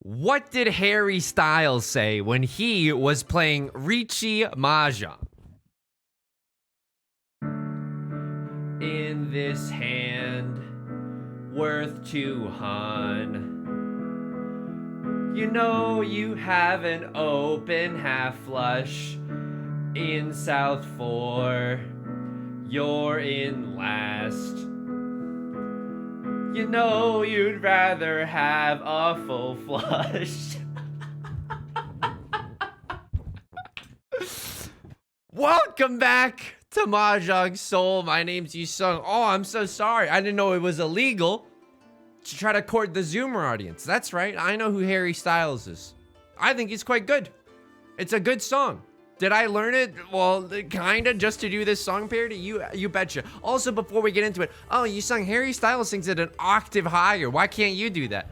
What did Harry Styles say when he was playing Riichi Mahjong? In this hand, worth 200. You know you have an open half flush in South 4. You're in last. You know you'd rather have a full flush. Welcome back to Mahjong Soul. My name's Yusong. Oh, I'm so sorry. I didn't know it was illegal to try to court the Zoomer audience. That's right. I know who Harry Styles is. I think he's quite good. It's a good song. Did I learn it? Well, kinda, just to do this song parody? You betcha. Also, before we get into it, oh, you sung Harry Styles sings it an octave higher. Why can't you do that?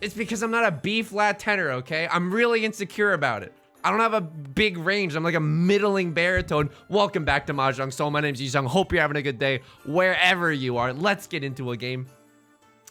It's because I'm not a B-flat tenor, okay? I'm really insecure about it. I don't have a big range. I'm like a middling baritone. Welcome back to Mahjong Soul. My name's Yusong. Hope you're having a good day wherever you are. Let's get into a game.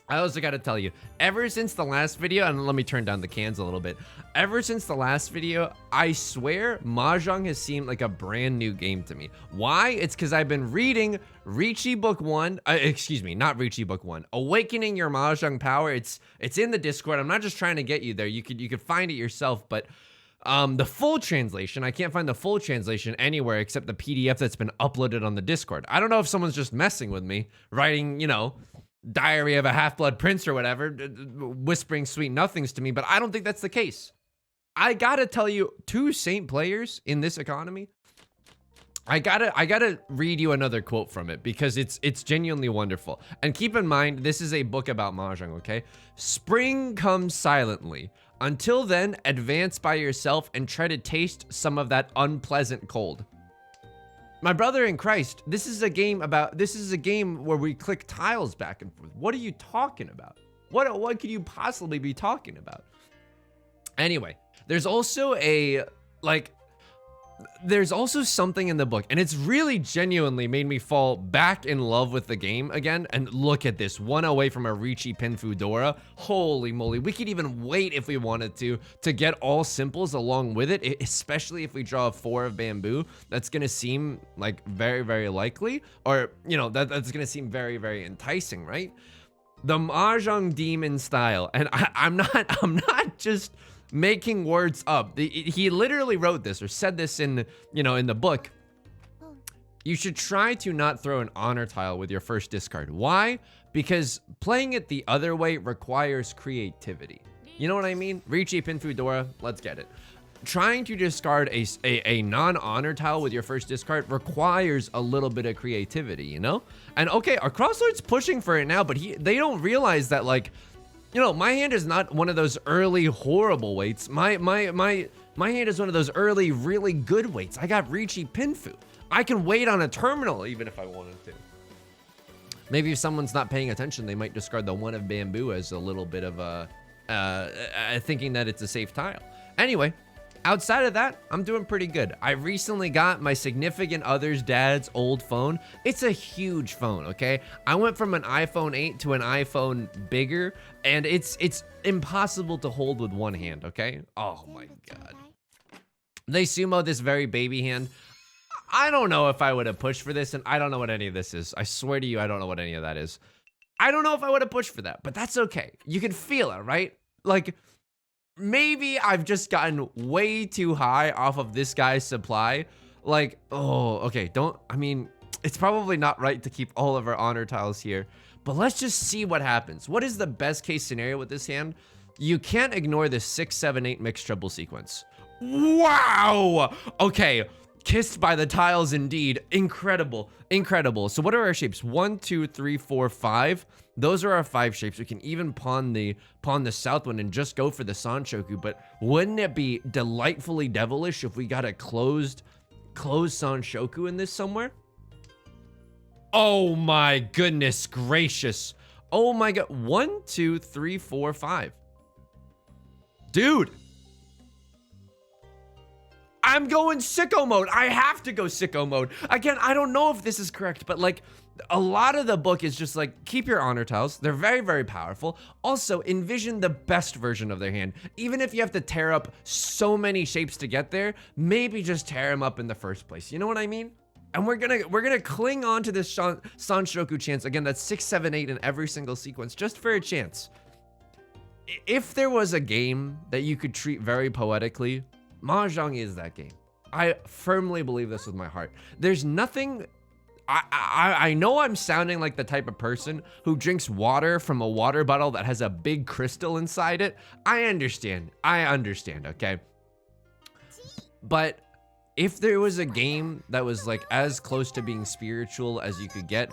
I also gotta tell you, ever since the last video, and let me turn down the cans a little bit. Ever since the last video, I swear Mahjong has seemed like a brand new game to me. Why? It's because I've been reading Riichi Book 1, excuse me, not Riichi Book 1, Awakening Your Mahjong Power. It's in the Discord. I'm not just trying to get you there. You could find it yourself, but the full translation, I can't find the full translation anywhere except the PDF that's been uploaded on the Discord. I don't know if someone's just messing with me, writing, you know, Diary of a Half-Blood Prince or whatever, whispering sweet nothings to me, but I don't think that's the case. I gotta tell you, 2 Saint players in this economy, I gotta read you another quote from it because it's genuinely wonderful. And keep in mind, this is a book about Mahjong, okay? Spring comes silently. Until then, advance by yourself and try to taste some of that unpleasant cold. My brother in Christ, this is a game where we click tiles back and forth. What are you talking about? What could you possibly be talking about? Anyway, there's also something in the book, and it's really genuinely made me fall back in love with the game again. And look at this, 1 away from a Riichi Pinfu Dora. Holy moly, we could even wait if we wanted to get all simples along with it, especially if we draw a 4 of bamboo. That's gonna seem like very, very likely, or you know, that's gonna seem very, very enticing, right? The Mahjong demon style, and I'm not just making words up. He literally wrote this or said this in, you know, in the book. You should try to not throw an honor tile with your first discard. Why? Because playing it the other way requires creativity. You know what I mean? Riichi Pinfu Dora, let's get it. Trying to discard a non-honor tile with your first discard requires a little bit of creativity, you know? And okay, our Crosslord's pushing for it now, but they don't realize that, like, you know, my hand is not one of those early horrible weights. My hand is one of those early really good weights. I got Riichi Pinfu. I can wait on a terminal even if I wanted to. Maybe if someone's not paying attention, they might discard the 1 of bamboo as a little bit of a thinking that it's a safe tile. Anyway, outside of that, I'm doing pretty good. I recently got my significant other's dad's old phone. It's a huge phone, okay? I went from an iPhone 8 to an iPhone bigger, and it's impossible to hold with one hand, okay? Oh my God. They sumo this very baby hand. I don't know if I would have pushed for this, and I don't know what any of this is. I swear to you, I don't know what any of that is. I don't know if I would have pushed for that, but that's okay. You can feel it, right? Like, maybe I've just gotten way too high off of this guy's supply. Like, oh, okay, I mean, it's probably not right to keep all of our honor tiles here, but let's just see what happens. What is the best case scenario with this hand? You can't ignore this 6, 7, 8 mixed treble sequence. Wow! Okay, kissed by the tiles indeed. Incredible, incredible. So what are our shapes? 1, 2, 3, 4, 5. Those are our 5 shapes. We can even pawn the south one and just go for the Sanshoku, but wouldn't it be delightfully devilish if we got a closed Sanshoku in this somewhere? Oh my goodness gracious. Oh my God. 1, 2, 3, 4, 5. Dude. I'm going sicko mode. I have to go sicko mode. Again, I don't know if this is correct, but like a lot of the book is just like, keep your honor tiles. They're very, very powerful. Also, envision the best version of their hand. Even if you have to tear up so many shapes to get there, maybe just tear them up in the first place. You know what I mean? And we're gonna cling on to this Sanshoku chance. Again, that's 6, 7, 8 in every single sequence, just for a chance. If there was a game that you could treat very poetically, Mahjong is that game. I firmly believe this with my heart. There's nothing. I know I'm sounding like the type of person who drinks water from a water bottle that has a big crystal inside it. I understand, okay? But if there was a game that was like as close to being spiritual as you could get,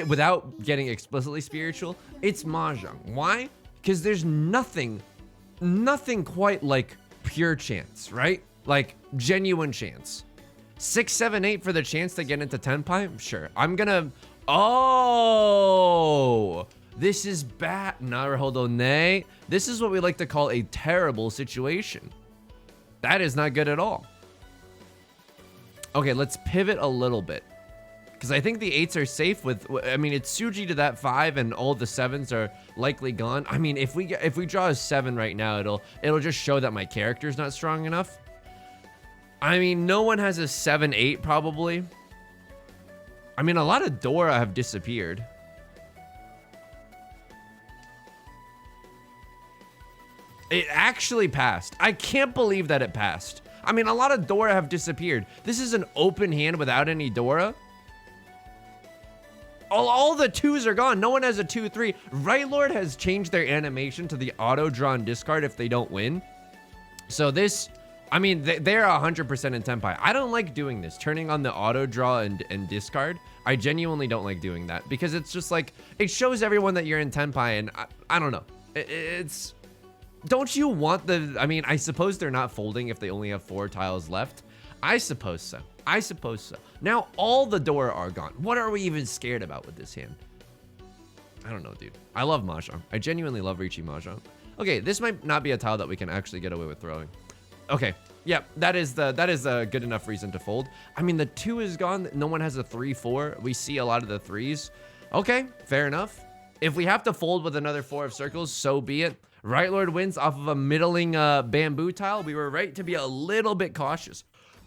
without getting explicitly spiritual, it's Mahjong. Why? Because there's nothing quite like pure chance, right? Like genuine chance. 6, 7, 8 for the chance to get into Tenpai? Sure. I'm gonna... Oh! This is bad. Naruhodo ne. This is what we like to call a terrible situation. That is not good at all. Okay, let's pivot a little bit. Because I think the 8s are safe with... I mean, it's Tsuji to that 5 and all the 7s are likely gone. I mean, if we draw a 7 right now, it'll just show that my character's not strong enough. I mean, no one has a 7, 8 probably. I mean, a lot of Dora have disappeared. It actually passed. I can't believe that it passed. I mean, a lot of Dora have disappeared. This is an open hand without any Dora. All the 2s are gone. No one has a 2, 3. Right Lord has changed their animation to the auto-drawn discard if they don't win. So this... I mean, they're 100% in Tenpai. I don't like doing this, turning on the auto draw and discard. I genuinely don't like doing that because it's just like, it shows everyone that you're in Tenpai and I don't know. It's, don't you want I mean, I suppose they're not folding if they only have 4 tiles left. I suppose so. Now all the Dora are gone. What are we even scared about with this hand? I don't know, dude. I love Mahjong. I genuinely love Riichi Mahjong. Okay, this might not be a tile that we can actually get away with throwing. Okay, yeah, that is a good enough reason to fold. I mean, the 2 is gone. No one has a 3, 4. We see a lot of the 3s. Okay, fair enough. If we have to fold with another 4 of circles, so be it. Right Lord wins off of a middling bamboo tile. We were right to be a little bit cautious.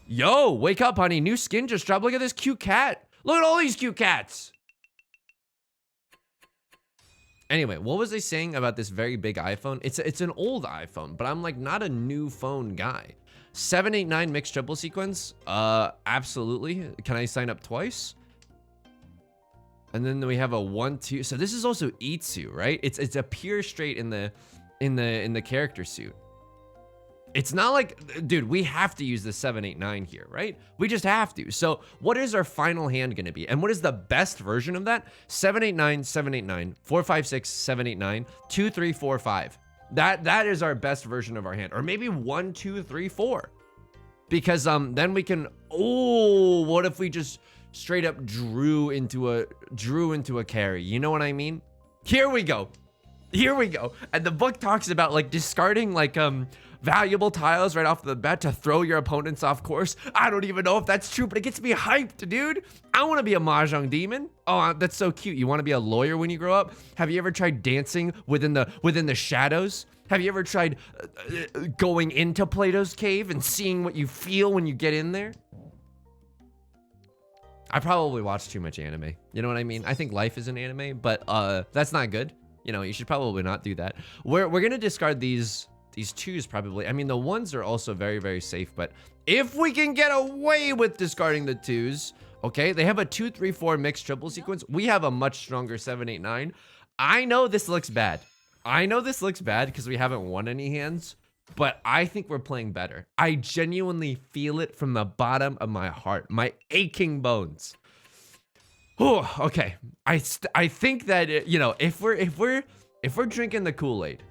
Yo, wake up, honey. New skin just dropped. Look at this cute cat. Look at all these cute cats. Anyway, what was I saying about this very big iPhone? It's an old iPhone, but I'm like not a new phone guy. 789 mixed triple sequence? Absolutely. Can I sign up twice? And then we have a 1, 2. So this is also Itsu, right? It's a pure straight in the character suit. It's not like, dude, we have to use the 789 here, right? We just have to. So what is our final hand going to be? And what is the best version of that? 789, 789, 456, 789, 2, 3, 4, 5. That is our best version of our hand. Or maybe 1, 2, 3, 4. Because then we can, oh, what if we just straight up drew into a carry? You know what I mean? Here we go. And the book talks about like discarding like valuable tiles right off the bat to throw your opponents off course. I don't even know if that's true, but it gets me hyped, dude. I want to be a Mahjong demon. Oh, that's so cute. You want to be a lawyer when you grow up? Have you ever tried dancing within the shadows? Have you ever tried going into Plato's cave and seeing what you feel when you get in there? I probably watch too much anime. You know what I mean? I think life is an anime, but that's not good. You know, you should probably not do that. We're gonna discard these 2s probably. I mean, the 1s are also very, very safe, but if we can get away with discarding the 2s, okay, they have a 2, 3, 4 mixed triple sequence. We have a much stronger 7, 8, 9. I know this looks bad. Because we haven't won any hands, but I think we're playing better. I genuinely feel it from the bottom of my heart, my aching bones. Oh, okay. I think that, you know, if we're drinking the Kool-Aid,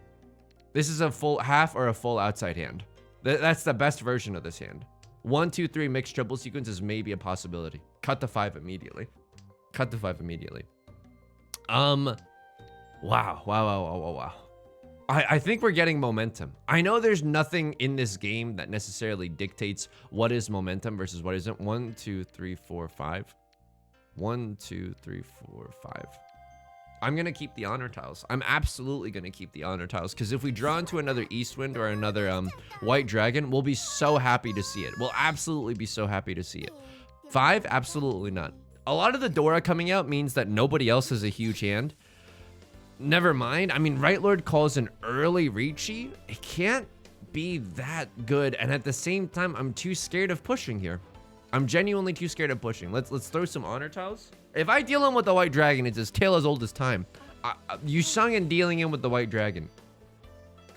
this is a full half or a full outside hand. That's the best version of this hand. 1, 2, 3 mixed triple sequence is maybe a possibility. Cut the 5 immediately. Wow. I think we're getting momentum. I know there's nothing in this game that necessarily dictates what is momentum versus what isn't. 1, 2, 3, 4, 5. 1, 2, 3, 4, 5. I'm going to keep the honor tiles. I'm absolutely going to keep the honor tiles, because if we draw into another Eastwind or another White Dragon, we'll be so happy to see it. We'll absolutely be so happy to see it. 5, absolutely not. A lot of the Dora coming out means that nobody else has a huge hand. Never mind. I mean, Right Lord calls an early Riichi. It can't be that good. And at the same time, I'm too scared of pushing here. I'm genuinely too scared of pushing. Let's throw some honor tiles. If I deal in with the White Dragon, it's his tail as old as time. Yusong and dealing in with the White Dragon.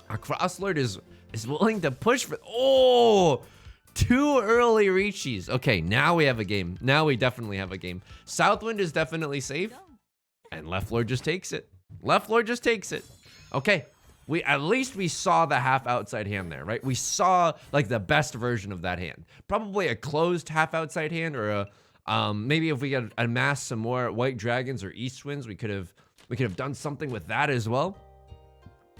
Our Crosslord is willing to push for... Oh! 2 early Riichis. Okay, now we have a game. Now we definitely have a game. Southwind is definitely safe. And Left Lord just takes it. Left Lord just takes it. Okay, at least we saw the half outside hand there, right? We saw like the best version of that hand. Probably a closed half outside hand, or a maybe if we had amassed some more White Dragons or Eastwinds, we could have done something with that as well.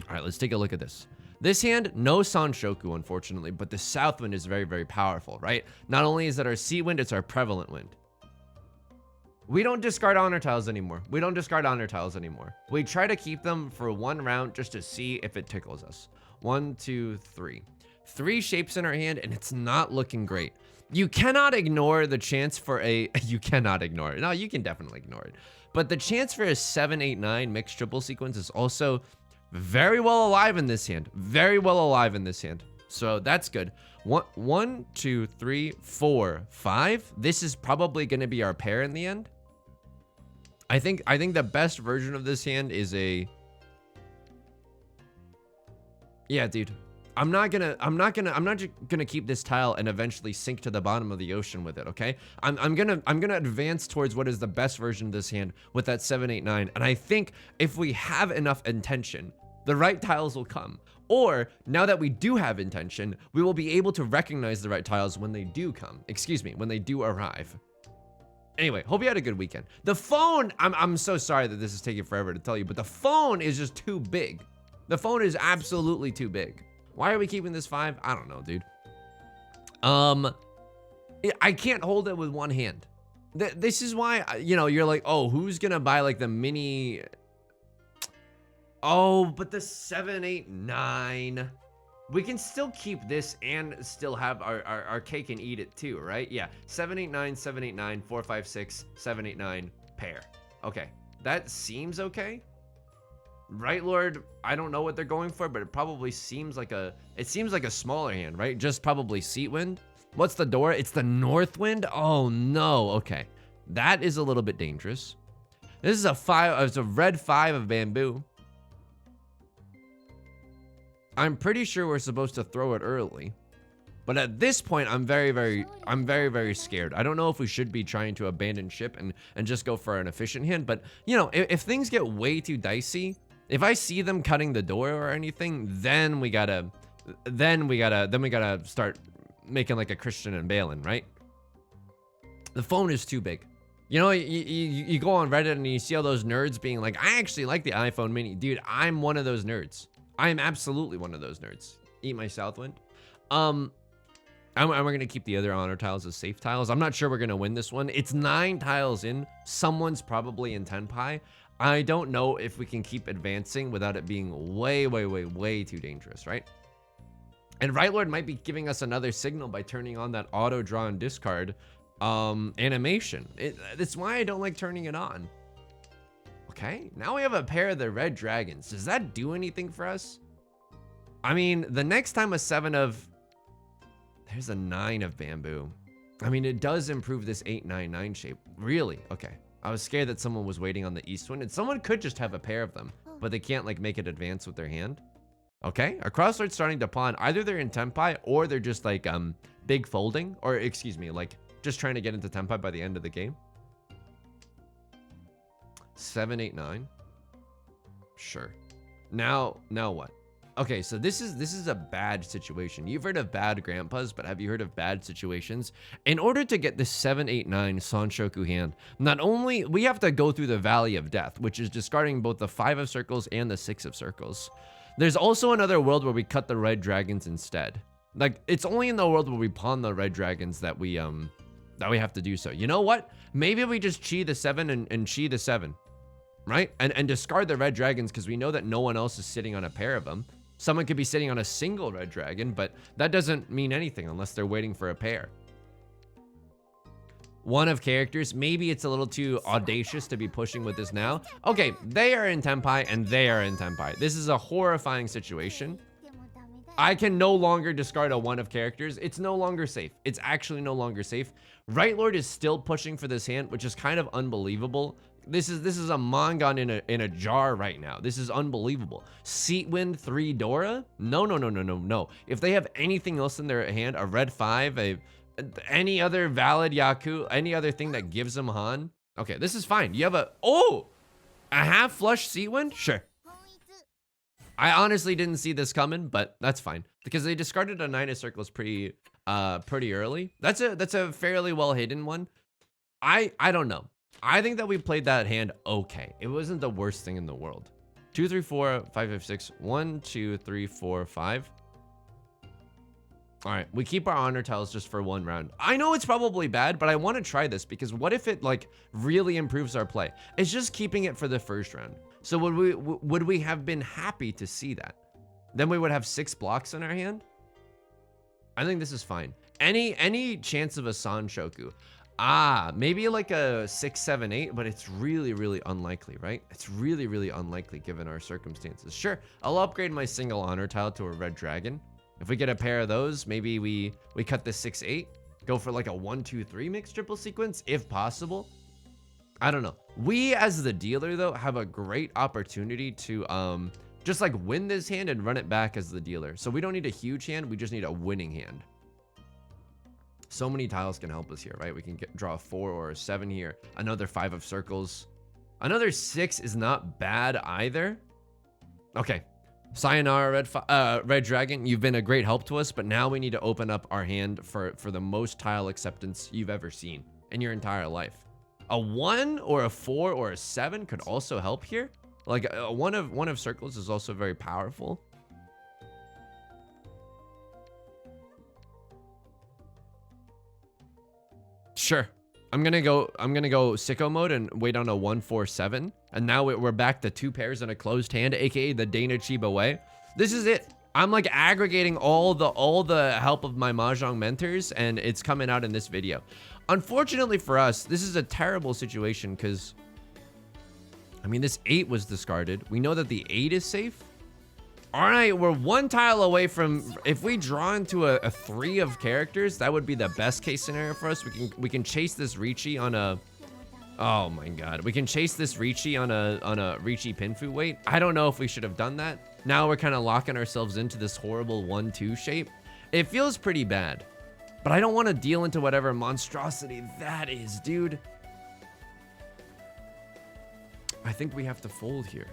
All right, let's take a look at this. This hand, no Sanshoku, unfortunately, but the Southwind is very, very powerful, right? Not only is it our Sea Wind, it's our prevalent wind. We don't discard honor tiles anymore. We don't discard honor tiles anymore. We try to keep them for 1 round just to see if it tickles us. 1, 2, 3. 3 shapes in our hand, and it's not looking great. You cannot ignore the chance for a... You cannot ignore it. No, you can definitely ignore it. But the chance for a 7, 8, 9 mixed triple sequence is also very well alive in this hand. Very well alive in this hand. So that's good. 1, 2, 3, 4, 5. This is probably going to be our pair in the end. I think the best version of this hand is a... Yeah, dude. I'm not just gonna keep this tile and eventually sink to the bottom of the ocean with it, okay? I'm gonna advance towards what is the best version of this hand with that 7, 8, 9. And I think if we have enough intention, the right tiles will come. Or, now that we do have intention, we will be able to recognize the right tiles when they do come. Excuse me, when they do arrive. Anyway, hope you had a good weekend. The phone, I'm so sorry that this is taking forever to tell you, but the phone is just too big. The phone is absolutely too big. Why are we keeping this 5? I don't know, dude. I can't hold it with one hand. This is why, you know, you're like, oh, who's gonna buy like the mini... Oh, but the 7, 8, 9. We can still keep this and still have our cake and eat it too, right? Yeah, 7, 8, 9, 7, 8, 9, 4, 5, 6, 7, 8, 9, pair. Okay, that seems okay. Right Lord, I don't know what they're going for, but it probably seems like a smaller hand, right? Just probably Seat Wind. What's the door? It's the North Wind. Oh no, okay. That is a little bit dangerous. This is a 5, it's a red 5 of bamboo. I'm pretty sure we're supposed to throw it early. But at this point, I'm very, very scared. I don't know if we should be trying to abandon ship and just go for an efficient hand. But, you know, if things get way too dicey, if I see them cutting the door or anything, then we gotta start making like a Christian and Balin, right? The phone is too big. You know, you go on Reddit and you see all those nerds being like, I actually like the iPhone mini. Dude, I'm one of those nerds. I am absolutely one of those nerds. Eat my Southwind. And we're going to keep the other honor tiles as safe tiles. I'm not sure we're going to win this one. It's 9 tiles in. Someone's probably in Tenpai. I don't know if we can keep advancing without it being way too dangerous, right? And Right Lord might be giving us another signal by turning on that auto draw and discard animation. That's why I don't like turning it on. Okay, now we have a pair of the red dragons. Does that do anything for us? I mean, the next time a 7 of... There's a 9 of bamboo. I mean, it does improve this 8, 9, 9 shape. Really? Okay. I was scared that someone was waiting on the east wind, and someone could just have a pair of them, but they can't like make it advance with their hand. Okay, our Crosslord's starting to pawn. Either they're in Tenpai or they're just like big folding, or excuse me, like just trying to get into Tenpai by the end of the game. 7, 8, 9. Sure. Now what? Okay, so this is a bad situation. You've heard of bad grandpas, but have you heard of bad situations? In order to get the 7, 8, 9 Sanshoku hand, not only we have to go through the Valley of Death, which is discarding both the 5 of circles and the 6 of circles. There's also another world where we cut the red dragons instead. Like, it's only in the world where we pawn the red dragons that we have to do so. You know what? Maybe we just chi the 7 and chi the 7, right? And discard the red dragons because we know that no one else is sitting on a pair of them. Someone could be sitting on a single red dragon, but that doesn't mean anything unless they're waiting for a pair. One of characters, maybe it's a little too audacious to be pushing with this now. Okay, they are in Tenpai and they are in Tenpai. This is a horrifying situation. I can no longer discard a one of characters. It's no longer safe. It's actually no longer safe. Right Lord is still pushing for this hand, which is kind of unbelievable. This is a Mangon in a jar right now. This is unbelievable. Seatwind 3 Dora? No. If they have anything else in their hand, a red 5, any other valid Yaku, any other thing that gives them Han. Okay, this is fine. You have a half flush Seatwind? Sure. I honestly didn't see this coming, but that's fine because they discarded a 9 of circles pretty early. That's a fairly well hidden one. I don't know. I think that we played that hand okay. It wasn't the worst thing in the world. 2, 3, 4, 5, 5, 6. 1, 2, 3, 4, 5. All right, we keep our honor tiles just for 1 round. I know it's probably bad, but I want to try this because what if it like really improves our play? It's just keeping it for the first round. So would we have been happy to see that? Then we would have 6 blocks in our hand. I think this is fine. Any chance of a Sanshoku? Maybe like a 6, 7, 8, but it's really unlikely, right? It's really unlikely given our circumstances. Sure, I'll upgrade my single honor tile to a red dragon. If we get a pair of those, maybe we cut the 6, 8, go for like a 1, 2, 3 mixed triple sequence if possible. I don't know. We as the dealer though have a great opportunity to just like win this hand and run it back as the dealer. So we don't need a huge hand, we just need a winning hand. So many tiles can help us here, right? We can draw a 4 or a 7 here. Another 5 of circles. Another 6 is not bad either. Okay. Sayonara, Red Dragon. You've been a great help to us, but now we need to open up our hand for the most tile acceptance you've ever seen in your entire life. A 1 or a 4 or a 7 could also help here. Like a one of circles is also very powerful. Sure. I'm gonna go sicko mode and wait on a 1, 4, 7. And now we're back to 2 pairs in a closed hand, aka the Dana Chiba way. This is it. I'm like aggregating all the help of my Mahjong mentors, and it's coming out in this video. Unfortunately for us, this is a terrible situation because I mean this 8 was discarded. We know that the 8 is safe. All right, we're 1 tile away from, if we draw into a 3 of characters, that would be the best case scenario for us. We can chase this Riichi on a, oh my god, we can chase this Riichi on a Riichi Pinfu wait. I don't know if we should have done that. Now we're kind of locking ourselves into this horrible 1-2 shape. It feels pretty bad, but I don't want to deal into whatever monstrosity that is, dude. I think we have to fold here.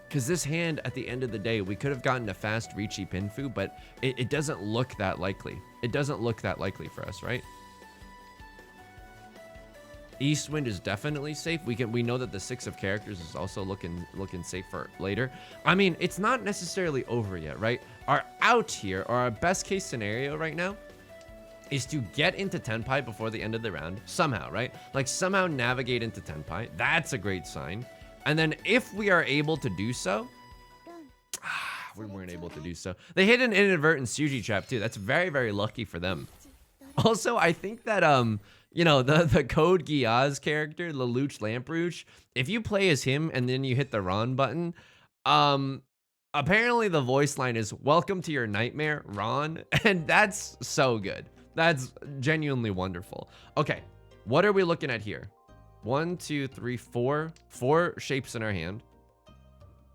Because this hand, at the end of the day, we could have gotten a fast Riichi Pinfu, but it doesn't look that likely. It doesn't look that likely for us, right? Eastwind is definitely safe. We know that the 6 of characters is also looking safe for later. I mean, it's not necessarily over yet, right? Our out here, or our best case scenario right now, is to get into Tenpai before the end of the round, somehow, right? Like somehow navigate into Tenpai. That's a great sign. And then if we are able to do so, we weren't able to do so. They hit an inadvertent Suji trap too. That's very lucky for them. Also, I think that, you know, the Code Geass character, Lelouch Lamperouche, if you play as him and then you hit the Ron button, apparently the voice line is "Welcome to your nightmare, Ron," and that's so good. That's genuinely wonderful. Okay, what are we looking at here? 1, 2, 3, 4 shapes in our hand.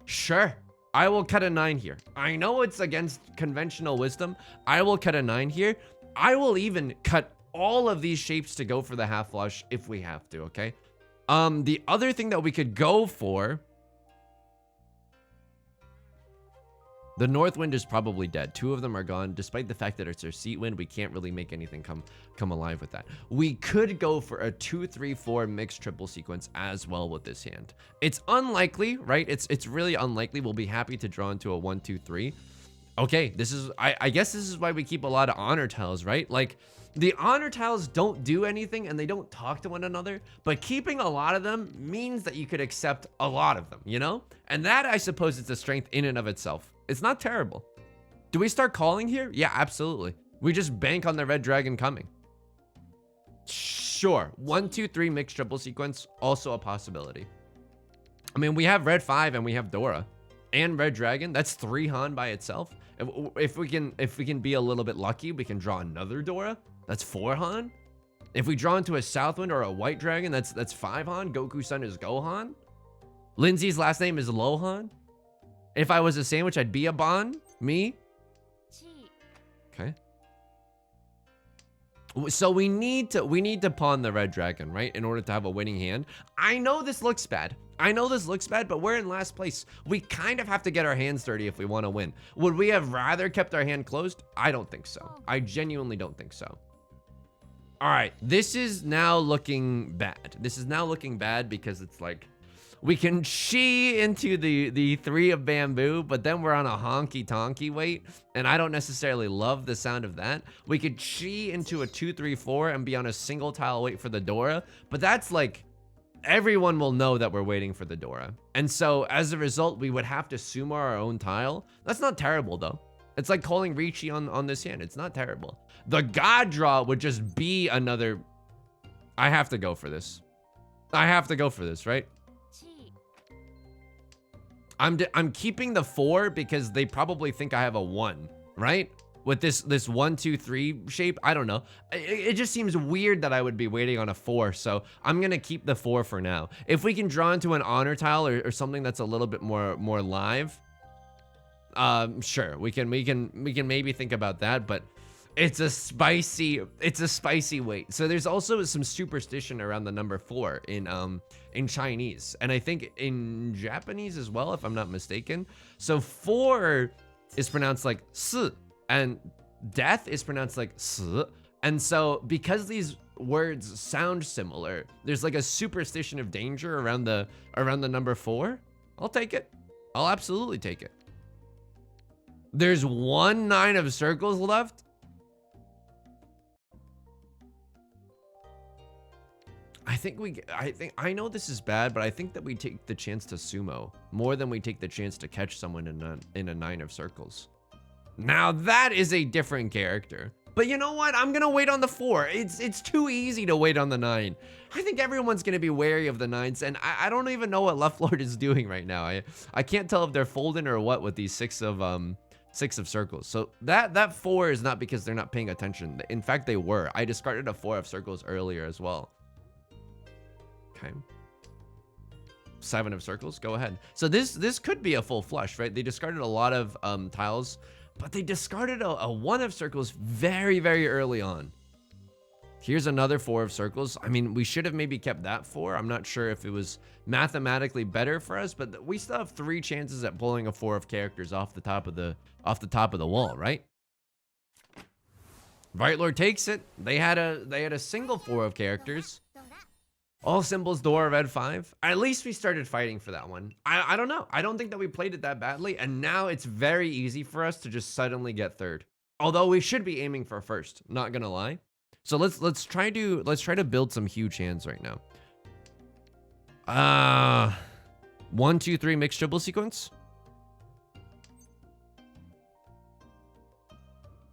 Sure, I will cut a 9 here. I know it's against conventional wisdom. I will cut a 9 here. I will even cut all of these shapes to go for the half flush if we have to, okay? The other thing that we could go for The north wind is probably dead. 2 of them are gone. Despite the fact that it's our seat wind, we can't really make anything come alive with that. We could go for a 2-3-4 mixed triple sequence as well with this hand. It's unlikely, right? It's really unlikely. We'll be happy to draw into a 1-2-3. Okay, this is I guess this is why we keep a lot of honor tiles, right? Like, the honor tiles don't do anything and they don't talk to one another, but keeping a lot of them means that you could accept a lot of them, you know? And that, I suppose, is a strength in and of itself. It's not terrible. Do we start calling here? Yeah, absolutely. We just bank on the red dragon coming. Sure. 1-2-3 mixed triple sequence, also a possibility. I mean, we have red 5 and we have Dora and red dragon. That's 3 Han by itself. If we can be a little bit lucky, we can draw another Dora. That's 4 Han. If we draw into a Southwind or a white dragon, that's 5 Han. Goku's son is Gohan. Lindsay's last name is Lohan. If I was a sandwich, I'd be a Bon. Me. Okay. So we need to pawn the red dragon, right? In order to have a winning hand. I know this looks bad. But we're in last place. We kind of have to get our hands dirty if we want to win. Would we have rather kept our hand closed? I don't think so. I genuinely don't think so. All right, this is now looking bad. This is now looking bad because it's like, we can chi into the 3 of bamboo, but then we're on a honky tonky wait, and I don't necessarily love the sound of that. We could chi into a 2-3-4 and be on a single tile wait for the Dora, but that's like, everyone will know that we're waiting for the Dora. And so as a result, we would have to sumo our own tile. That's not terrible though. It's like calling Riichi on this hand. It's not terrible. The God draw would just be another. I have to go for this. Right? I'm keeping the 4 because they probably think I have a 1, right? With this 1-2-3 shape, I don't know. It just seems weird that I would be waiting on a 4, so I'm gonna keep the 4 for now. If we can draw into an honor tile or something that's a little bit more live, sure, we can maybe think about that, but it's a spicy wait. So there's also some superstition around the number 4 in Chinese, and I think in Japanese as well, if I'm not mistaken. So 4 is pronounced like s, and death is pronounced like s. And so because these words sound similar, there's like a superstition of danger around the number 4. I'll take it. I'll absolutely take it. There's 1 9 of circles left. I know this is bad, but I think that we take the chance to sumo more than we take the chance to catch someone in a 9 of circles. Now that is a different character. But you know what? I'm gonna wait on the 4. It's too easy to wait on the 9. I think everyone's gonna be wary of the 9s, and I don't even know what Left Lord is doing right now. I can't tell if they're folding or what with these 6 of circles. So that 4 is not because they're not paying attention. In fact, they were. I discarded a 4 of circles earlier as well. Okay. 7 of circles, go ahead. So this could be a full flush, right? They discarded a lot of tiles, but they discarded a 1 of circles very, very early on. Here's another 4 of circles. I mean, we should have maybe kept that 4. I'm not sure if it was mathematically better for us, but we still have 3 chances at pulling a 4 of characters off the top of the wall, right? Right Lord takes it. They had a single 4 of characters. All symbols, Dora, red 5. At least we started fighting for that one. I don't know. I don't think that we played it that badly, and now it's very easy for us to just suddenly get 3rd. Although we should be aiming for 1st, not gonna lie. So let's try to build some huge hands right now. 1-2-3 mixed triple sequence.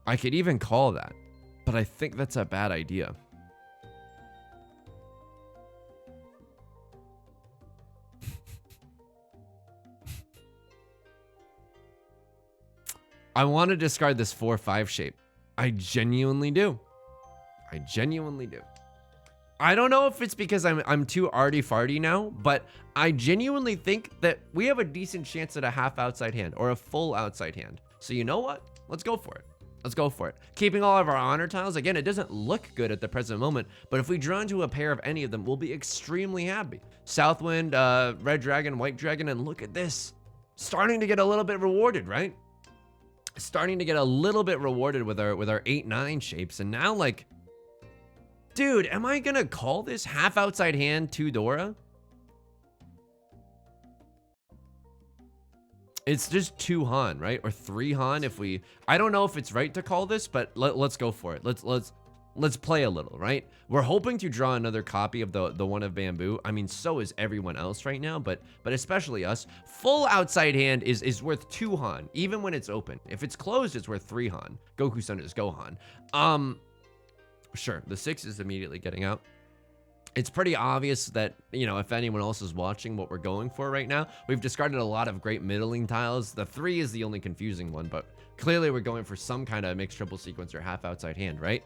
I could even call that, but I think that's a bad idea. I want to discard this 4-5 shape. I genuinely do. I don't know if it's because I'm too arty-farty now, but I genuinely think that we have a decent chance at a half outside hand or a full outside hand. So you know what? Let's go for it. Keeping all of our honor tiles. Again, it doesn't look good at the present moment, but if we draw into a pair of any of them, we'll be extremely happy. Southwind, red dragon, white dragon, and look at this. Starting to get a little bit rewarded, right? starting to get a little bit rewarded with our 8-9 shapes. And now, like, dude, am I gonna call this half outside hand 2 Dora? It's just 2 Han, right? Or 3 Han if we... I don't know if it's right to call this, but let's go for it. Let's play a little, right? We're hoping to draw another copy of the one of Bamboo. I mean, so is everyone else right now, but especially us. Full outside hand is worth 2 Han, even when it's open. If it's closed, it's worth 3 Han. Goku-san is Gohan. Sure, the 6 is immediately getting out. It's pretty obvious that, you know, if anyone else is watching what we're going for right now, we've discarded a lot of great middling tiles. The 3 is the only confusing one, but clearly we're going for some kind of mixed triple sequence or half outside hand, right?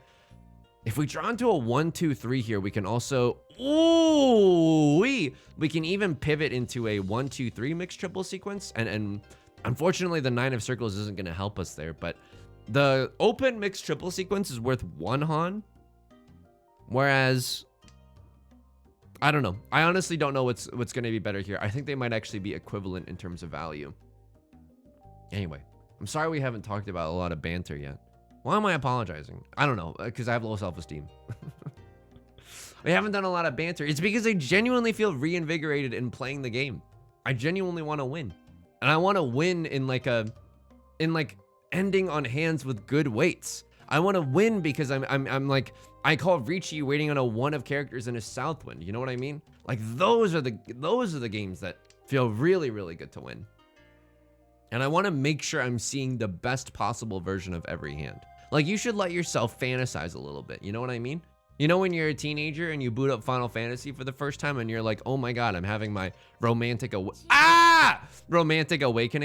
If we draw into a 1, 2, 3 here, we can also, ooh, we can even pivot into a 1, 2, 3 mixed triple sequence. And unfortunately, the 9 of circles isn't going to help us there, but the open mixed triple sequence is worth 1 Han. Whereas, I don't know. I honestly don't know what's going to be better here. I think they might actually be equivalent in terms of value. Anyway, I'm sorry we haven't talked about a lot of banter yet. Why am I apologizing? I don't know, because I have low self-esteem. We haven't done a lot of banter. It's because I genuinely feel reinvigorated in playing the game. I genuinely want to win. And I want to win in like ending on hands with good weights. I want to win because I'm like, I call Riichi waiting on a 1 of characters in a Southwind. You know what I mean? Like those are the games that feel really, really good to win. And I want to make sure I'm seeing the best possible version of every hand. Like you should let yourself fantasize a little bit. You know what I mean? You know when you're a teenager and you boot up Final Fantasy for the first time and you're like, oh my God, I'm having my romantic awakening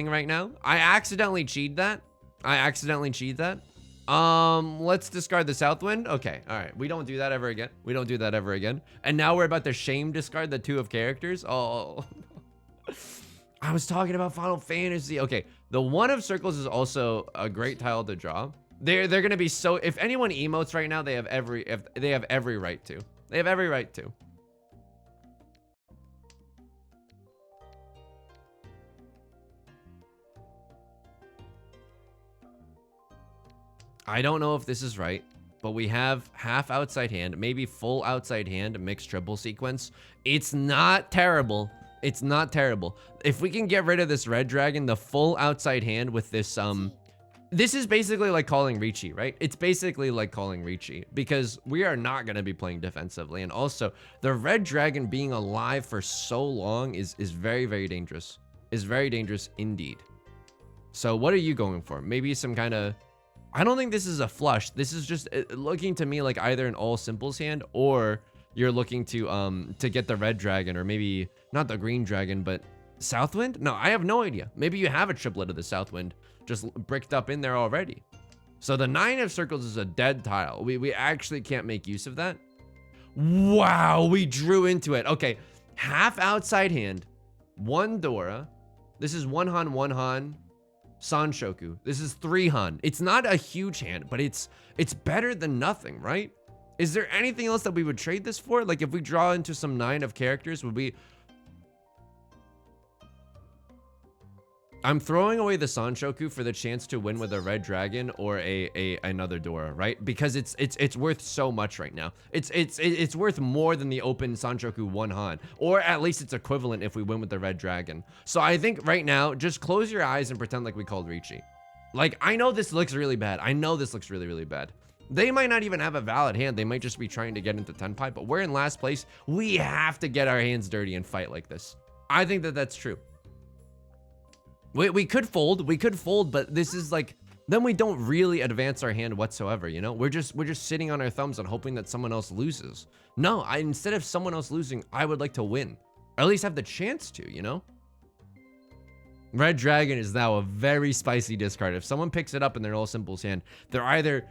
right now. I accidentally cheated that. Let's discard the Southwind. Okay, all right. We don't do that ever again. And now we're about to shame discard the 2 of characters. Oh, I was talking about Final Fantasy. Okay, the 1 of circles is also a great tile to draw. They're gonna be so. If anyone emotes right now, they have every right to. They have every right to. I don't know if this is right, but we have half outside hand, maybe full outside hand, mixed triple sequence. It's not terrible. It's not terrible. If we can get rid of this red dragon, the full outside hand with this, this is basically like calling Riichi, right? It's basically like calling Riichi because we are not going to be playing defensively. And also the red dragon being alive for so long is very, very dangerous. Is very dangerous indeed. So what are you going for? Maybe some kind of, I don't think this is a flush. This is just looking to me like either an all simples hand or you're looking to get the red dragon or maybe not the green dragon, but Southwind? No, I have no idea. Maybe you have a triplet of the Southwind just bricked up in there already. So the 9 of circles is a dead tile. We actually can't make use of that. Wow, we drew into it. Okay, half outside hand, 1 Dora. This is 1 Han, Sanshoku. This is 3 Han. It's not a huge hand, but it's better than nothing, right? Is there anything else that we would trade this for? Like if we draw into some 9 of characters, would we... I'm throwing away the Sanshoku for the chance to win with a red dragon or another Dora, right? Because it's worth so much right now. It's worth more than the open Sanshoku 1 Han, or at least it's equivalent if we win with the red dragon. So I think right now, just close your eyes and pretend like we called Riichi. Like I know this looks really bad. I know this looks really, really bad. They might not even have a valid hand. They might just be trying to get into Tenpai, but we're in last place. We have to get our hands dirty and fight like this. I think that that's true. We could fold, but this is like, then we don't really advance our hand whatsoever, you know? We're just sitting on our thumbs and hoping that someone else loses. No, instead of someone else losing, I would like to win. Or at least have the chance to, you know? Red Dragon is now a very spicy discard. If someone picks it up in their all simples hand, they're either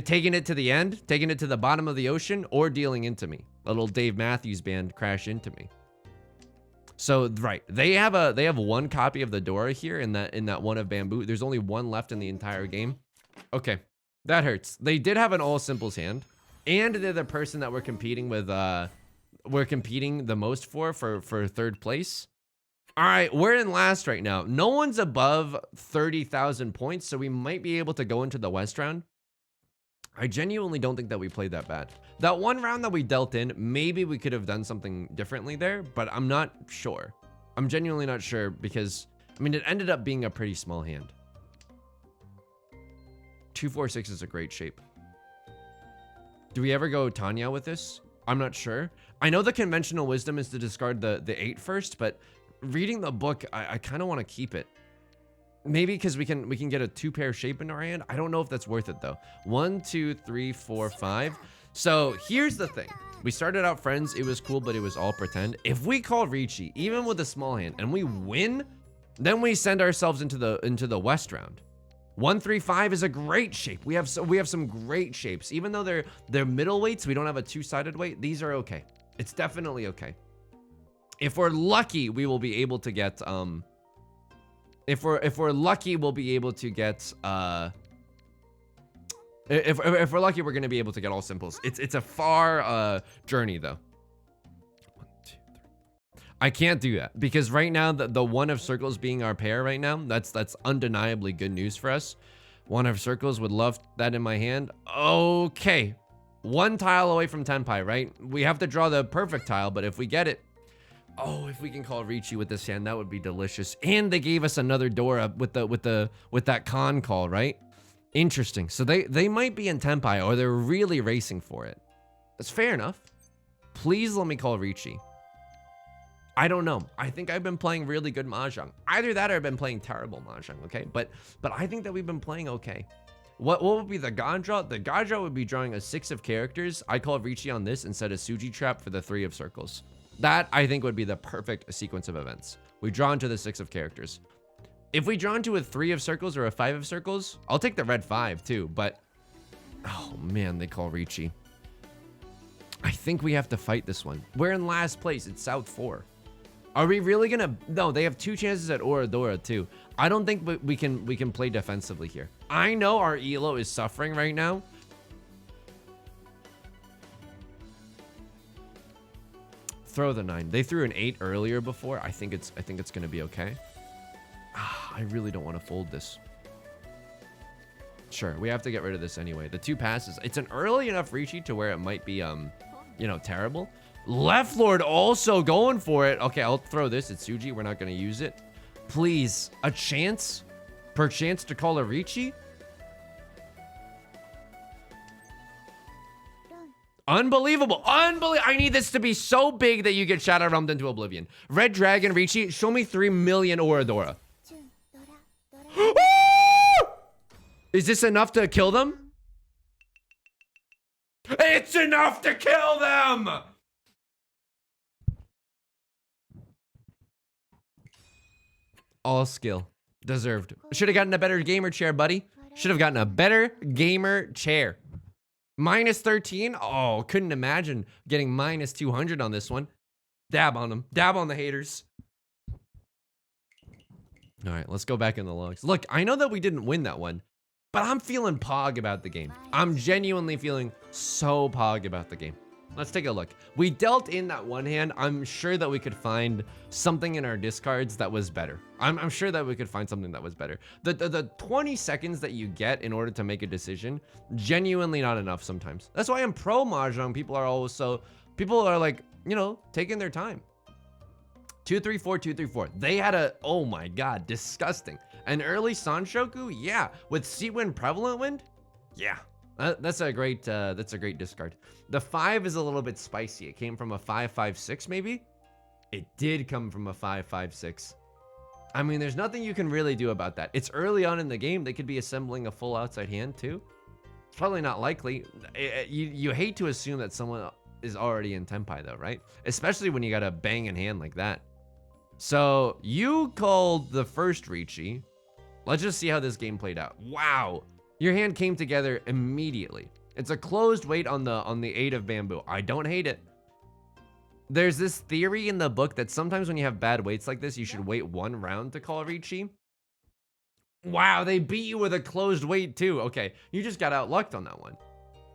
taking it to the end, taking it to the bottom of the ocean, or dealing into me. A little Dave Matthews Band crash into me. So right, they have 1 copy of the Dora here in that 1 of Bamboo. There's only 1 left in the entire game. Okay, that hurts. They did have an all simples hand, and they're the person that we're competing with. We're competing the most for 3rd place. All right, we're in last right now. No one's above 30,000 points, so we might be able to go into the West round. I genuinely don't think that we played that bad. That one round that we dealt in, maybe we could have done something differently there, but I'm not sure. I'm genuinely not sure because, I mean, it ended up being a pretty small hand. 2-4-6 is a great shape. Do we ever go Tanya with this? I'm not sure. I know the conventional wisdom is to discard the 8 first, but reading the book, I kind of want to keep it. Maybe because we can get a 2-pair shape in our hand. I don't know if that's worth it though. 1, 2, 3, 4, 5. So here's the thing. We started out friends. It was cool, but it was all pretend. If we call Riichi, even with a small hand, and we win, then we send ourselves into the West round. 1, 3, 5 is a great shape. We have some great shapes. Even though they're middleweights, we don't have a 2-sided weight. These are okay. It's definitely okay. If we're lucky, we will be able to get if we're lucky, we'll be able to get if we're lucky, we're gonna be able to get all simples. It's a far journey though. 1, 2, 3. I can't do that because right now the 1 of circles being our pair right now, that's undeniably good news for us. 1 of circles, would love that in my hand. Okay, 1 tile away from Tenpai, right? We have to draw the perfect tile, but if we get it. Oh, if we can call Riichi with this hand, that would be delicious. And they gave us another Dora with that con call, right? Interesting. So they might be in Tenpai, or they're really racing for it. That's fair enough. Please let me call Riichi. I don't know. I think I've been playing really good Mahjong. Either that or I've been playing terrible Mahjong, okay? But I think that we've been playing okay. What would be the God draw? The God draw would be drawing a 6 of characters. I call Riichi on this and set a Suji trap for the 3 of circles. That, I think, would be the perfect sequence of events. We draw into the 6 of characters. If we draw into a 3 of circles or a 5 of circles, I'll take the red 5 too, but... Oh man, they call Riichi. I think we have to fight this one. We're in last place. It's South 4. Are we really gonna... No, they have 2 chances at Oradora too. I don't think we can play defensively here. I know our elo is suffering right now. Throw the 9. They threw an 8 earlier before. I think it's gonna be okay. I really don't want to fold this. Sure, we have to get rid of this anyway. The 2 passes. It's an early enough Riichi to where it might be you know, terrible. Left Lord also going for it. Okay, I'll throw this. It's Suji. We're not gonna use it. Please, a chance, perchance to call a Riichi. Unbelievable. I need this to be so big that you get Shadow Realmed into oblivion. Red Dragon, Riichi, show me 3 million Oradora. Is this enough to kill them? It's enough to kill them! All skill. Deserved. Should have gotten a better gamer chair, buddy. Should have gotten a better gamer chair. Minus 13? Oh, couldn't imagine getting minus 200 on this one. Dab on them. Dab on the haters. All right, let's go back in the logs. Look, I know that we didn't win that one, but I'm feeling pog about the game. I'm genuinely feeling so pog about the game. Let's take a look. We dealt in that one hand. I'm sure that we could find something in our discards that was better. I'm sure that we could find something that was better. The 20 seconds that you get in order to make a decision, genuinely not enough sometimes. That's why I'm pro Mahjong. People are like, you know, taking their time. 2, 3, 4, 2, 3, 4. They had a, oh my God, disgusting. An early Sanshoku? Yeah. With Seat Wind, Prevalent Wind? Yeah. That's a great discard. The 5 is a little bit spicy. It came from a 5-5-6 maybe. It did come from a 5-5-6. I mean, there's nothing you can really do about that. It's early on in the game. They could be assembling a full outside hand too. It's probably not likely. You hate to assume that someone is already in Tenpai though, right? Especially when you got a bang in hand like that. So you called the first Riichi. Let's just see how this game played out. Wow. Your hand came together immediately. It's a closed weight on the 8 of bamboo. I don't hate it. There's this theory in the book that sometimes when you have bad weights like this, you should wait 1 round to call Riichi. Wow, they beat you with a closed weight too. Okay, you just got outlucked on that one.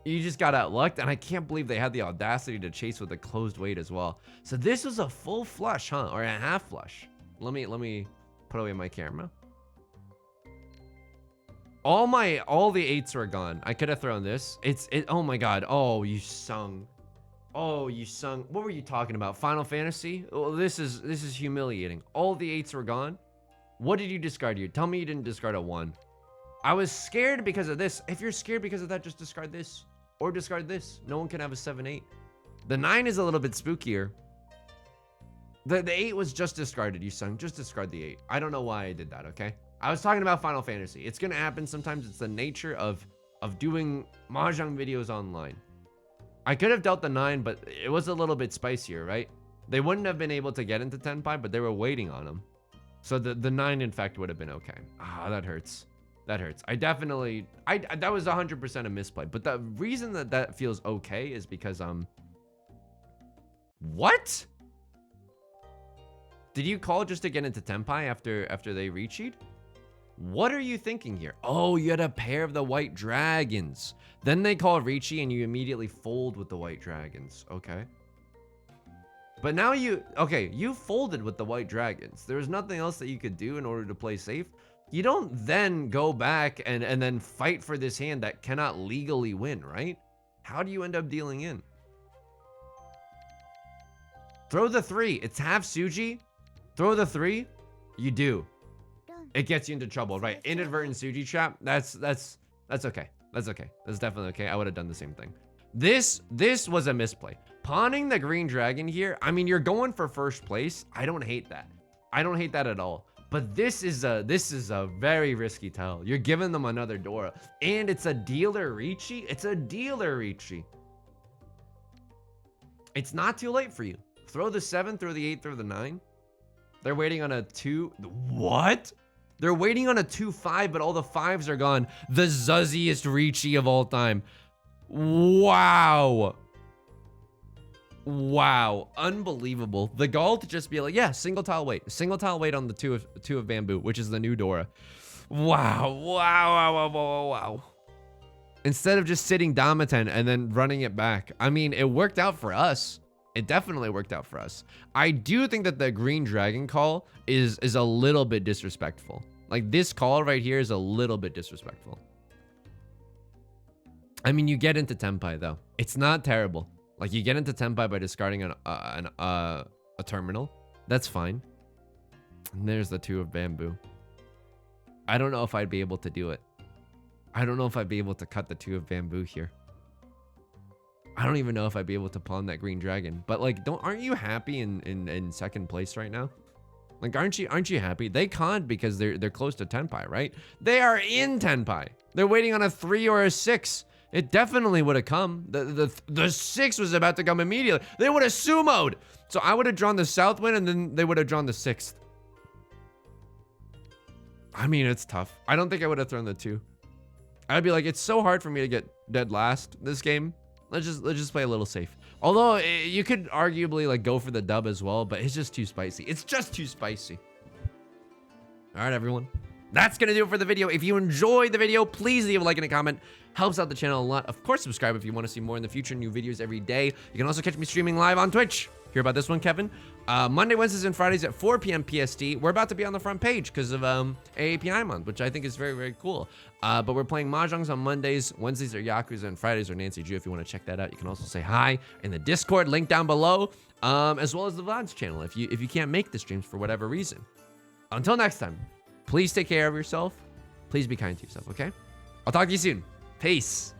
You just got outlucked, and I can't believe they had the audacity to chase with a closed weight as well. So this was a full flush, huh? Or a half flush. Let me put away my camera. All the 8s were gone. I could have thrown this. Oh my god. Oh, you sung. Oh, you sung. What were you talking about? Final Fantasy? Oh, this is humiliating. All the 8s were gone. What did you discard here? Tell me you didn't discard a 1. I was scared because of this. If you're scared because of that, just discard this. Or discard this. No one can have a 7-8. The 9 is a little bit spookier. The 8 was just discarded, you sung. Just discard the 8. I don't know why I did that, okay? I was talking about Final Fantasy. It's gonna happen sometimes. It's the nature of doing Mahjong videos online. I could have dealt the 9, but it was a little bit spicier, right? They wouldn't have been able to get into Tenpai, but they were waiting on them. So the 9, in fact, would have been okay. Ah, that hurts. That hurts. That was 100% a misplay. But the reason that feels okay is because, what? Did you call just to get into Tenpai after they Riichi'd? What are you thinking here? Oh, you had a pair of the white dragons. Then they call Riichi and you immediately fold with the white dragons. Okay. But now you folded with the white dragons. There was nothing else that you could do in order to play safe. You don't then go back and then fight for this hand that cannot legally win, right? How do you end up dealing in? Throw the 3. It's half Suji. Throw the 3. You do. It gets you into trouble, right? Inadvertent Suji trap. That's okay. That's okay. That's definitely okay. I would have done the same thing. This was a misplay. Pawning the green dragon here. I mean, you're going for first place. I don't hate that. I don't hate that at all. But this is a very risky tell. You're giving them another Dora, and it's a dealer Riichi. It's a dealer Riichi. It's not too late for you. Throw the 7, throw the 8, throw the 9. They're waiting on a 2. What? They're waiting on a 2-5, but all the 5s are gone. The zuzziest Riichi of all time. Wow. Wow, unbelievable. The goal to just be like, yeah, single tile weight on the two of bamboo, which is the new Dora. Wow. Instead of just sitting Damaten and then running it back. I mean, it worked out for us. It definitely worked out for us. I do think that the green dragon call is a little bit disrespectful. Like, this call right here is a little bit disrespectful. I mean, you get into Tenpai though. It's not terrible. Like, you get into Tenpai by discarding a terminal. That's fine. And there's the 2 of bamboo. I don't know if I'd be able to do it. I don't know if I'd be able to cut the 2 of bamboo here. I don't even know if I'd be able to pawn that green dragon. But like, aren't you happy in second place right now? Like, aren't you happy? They conned because they're close to Tenpai, right? They are in Tenpai. They're waiting on a 3 or a 6. It definitely would have come. The 6 was about to come immediately. They would have sumoed. So I would have drawn the south wind, and then they would have drawn the 6th. I mean, it's tough. I don't think I would have thrown the 2. I'd be like, it's so hard for me to get dead last this game. Let's just play a little safe. Although you could arguably like go for the dub as well, but it's just too spicy. It's just too spicy. All right, everyone. That's gonna do it for the video. If you enjoyed the video, please leave a like and a comment. Helps out the channel a lot. Of course, subscribe if you want to see more in the future. New videos every day. You can also catch me streaming live on Twitch. Hear about this one, Kevin? Monday, Wednesdays, and Fridays at 4 p.m. PST. We're about to be on the front page because of AAPI month, which I think is very, very cool. But we're playing Mahjongs on Mondays. Wednesdays are Yakuza, and Fridays are Nancy Drew. If you want to check that out, you can also say hi in the Discord, link down below, as well as the VODs channel if you can't make the streams for whatever reason. Until next time, please take care of yourself. Please be kind to yourself, okay? I'll talk to you soon. Peace.